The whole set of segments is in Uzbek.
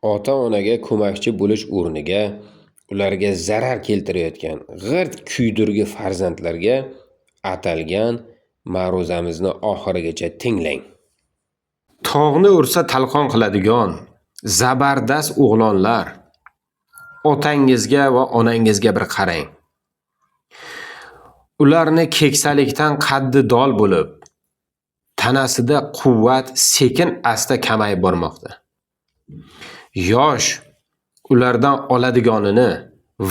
ota-onaga ko'makchi bo'lish o'rniga ularga zarar keltirayotgan g'irt kuydirgi farzandlarga atalgan ma'ruzamizni oxirigacha tinglang. Tog'ni ursa talqon qiladigan zabardast o'g'lonlar, otangizga va onangizga bir qarang. Ularni keksalikdan qaddi dol bo'lib, tanasida quvvat sekin asta kamayib bormoqda. Yosh ulardan oladiganini,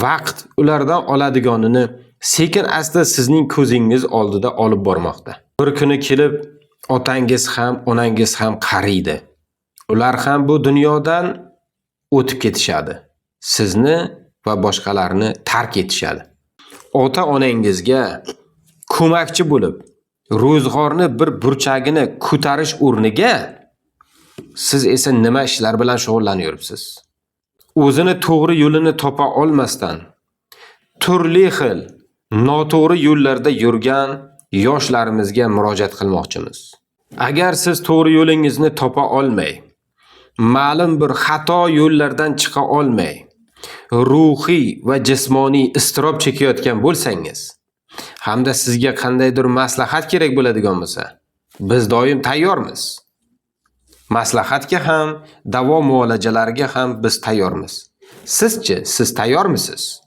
vaqt ulardan oladiganini sekin asta sizning ko'zingiz oldida olib bormoqda. Bir kuni kelib, otangiz ham, onangiz ham qariydi. Ular ham bu dunyodan o'tib ketishadi. Sizni va boshqalarni tark etishadi. Ota-onangizga ko'makchi bo'lib, ro'zg'orni bir burchagini ko'tarish o'rniga siz esa nima ishlar bilan shug'ullanayapsiz? O'zini to'g'ri yo'lini topa olmasdan turli xil noto'g'ri yo'llarda yurgan yoshlarimizga murojaat qilmoqchimiz. Agar siz to'g'ri yo'lingizni topa olmay, ma'lum bir xato yo'llardan chiqa olmay, ruhiy va jismoniy iztirob chekayotgan bo'lsangiz, hamda sizga qandaydir maslahat kerak bo'ladigan bo'lsa, biz doim tayyormiz. Maslahatga ham, davo muolajalariga ham biz tayyormiz. Sizchi, siz tayyormisiz?